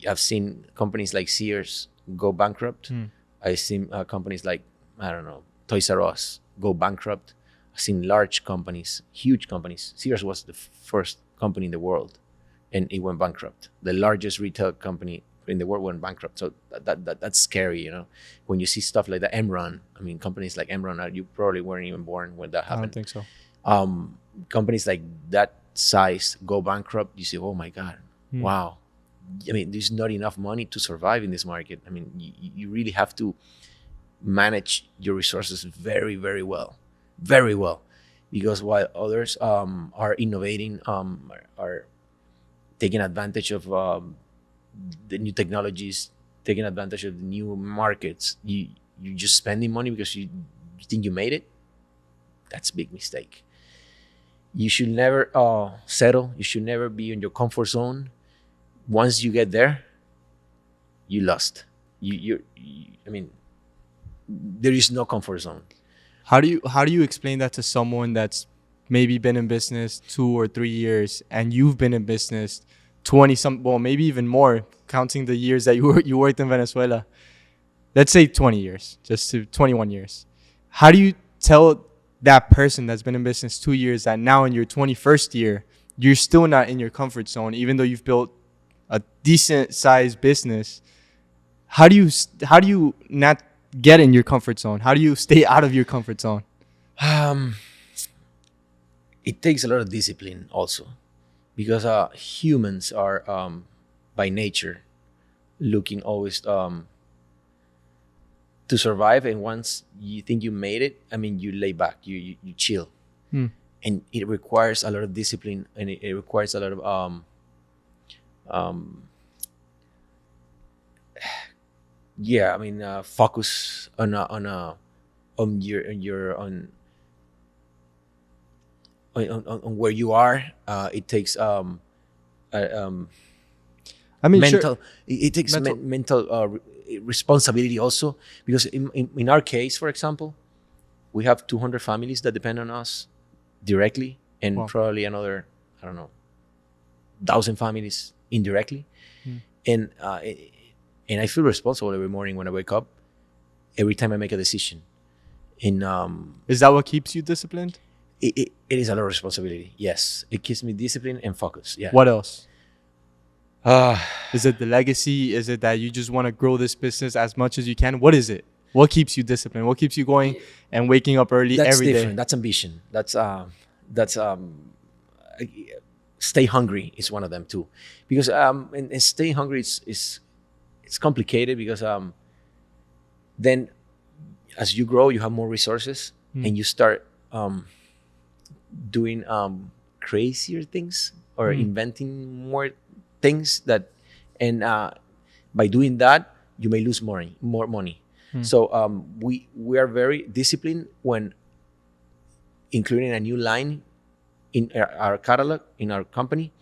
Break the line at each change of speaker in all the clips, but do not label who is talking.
I've seen companies like Sears go bankrupt.
Mm.
I've seen companies like, I don't know, Toys R Us go bankrupt. I've seen large companies, huge companies. Sears was the first company in the world, and it went bankrupt. The largest retail company in the world went bankrupt. So that's scary, you know. When you see stuff like that, Enron. I mean, companies like Enron, you probably weren't even born when that
I
happened.
don't think so.
Companies like that size go bankrupt. You say, oh my God, wow. I mean, there's not enough money to survive in this market. I mean, you really have to manage your resources very, very well, because while others are innovating, are taking advantage of the new technologies, taking advantage of the new markets, you're just spending money because you think you made it. That's a big mistake. You should never settle. You should never be in your comfort zone. Once you get there, you lost. I mean, there is no comfort zone.
How do you explain that to someone that's maybe been in business 2 or 3 years, and you've been in business 20 some, well, maybe even more, counting the years that you worked in Venezuela? Let's say 20 years, just to 21 years. How do you tell that person that's been in business 2 years that now in your 21st year, you're still not in your comfort zone, even though you've built a decent sized business? How do you not get in your comfort zone? How do you stay out of your comfort zone?
It takes a lot of discipline also, because humans are by nature looking always to survive. And once you think you made it, I mean, you lay back, you chill. And it requires a lot of discipline, and it requires a lot of focus on where you are. It takes mental.
Sure.
It takes mental responsibility also, because in our case, for example, we have 200 families that depend on us directly, and
Wow.
probably another, I don't know, 1,000 families indirectly. And I feel responsible every morning when I wake up, every time I make a decision. And
Is that what keeps you disciplined?
it is a lot of responsibility. Yes, it keeps me disciplined and focused. Yeah.
What else?
Uh,
Is it the legacy? Is it that you just want to grow this business as much as you can? What is it? What keeps you disciplined? What keeps you going and waking up early
that's
every day?
different. That's ambition. That's stay hungry is one of them too, because and stay hungry is it's complicated, because then as you grow, you have more resources, and you start doing crazier things, or inventing more things that, and by doing that, you may lose more money. So we are very disciplined when including a new line in our catalog, in our company,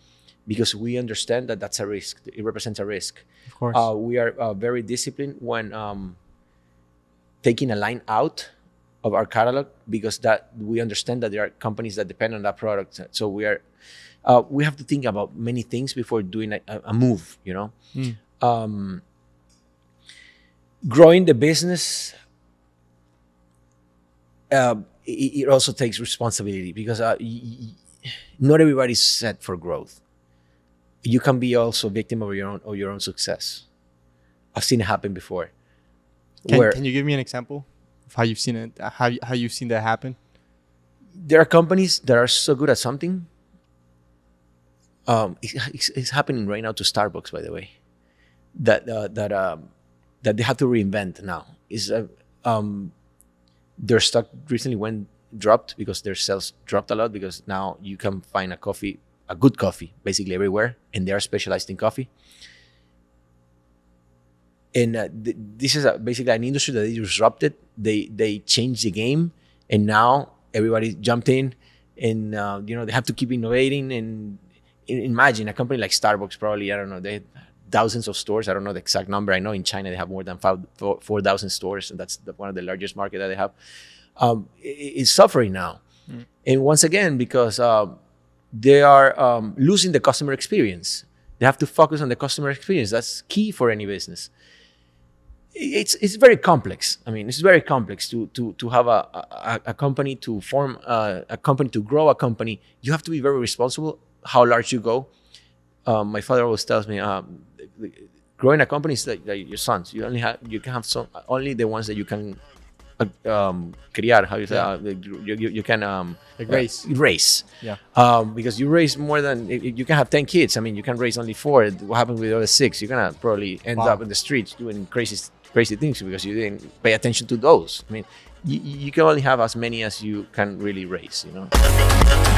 because we understand that that's a risk. It represents a risk.
Of course.
We are very disciplined when taking a line out of our catalog, because that we understand that there are companies that depend on that product. So we have to think about many things before doing a move, you know. Growing the business, it also takes responsibility, because not everybody's set for growth. You can be also a victim of your own success. I've seen it happen before.
Can you give me an example of how you've seen it? How you've seen that happen?
There are companies that are so good at something. It's happening right now to Starbucks, by the way. That they have to reinvent now. Their stock recently dropped because their sales dropped a lot, because now you can find a good coffee, basically everywhere, and they are specialized in coffee. And this is basically an industry that they disrupted. They changed the game, and now everybody jumped in, and they have to keep innovating. And imagine a company like Starbucks, probably, I don't know, they have thousands of stores. I don't know the exact number. I know in China they have more than 4,000 stores, and that's one of the largest market that they have. It's suffering now, and once again, because they are losing the customer experience. They have to focus on the customer experience. That's key for any business. It's very complex. I mean, it's very complex to have a company, to form a company, to grow a company. You have to be very responsible how large you go. My father always tells me, growing a company is like your sons. You can have only the ones that you can criar. How you say? You can
Like
raise.
Yeah.
Because you raise more than you can have 10 kids. I mean, you can raise only 4. What happened with the other 6? You're gonna probably end up in the streets doing crazy things because you didn't pay attention to those. I mean, you can only have as many as you can really raise. You know.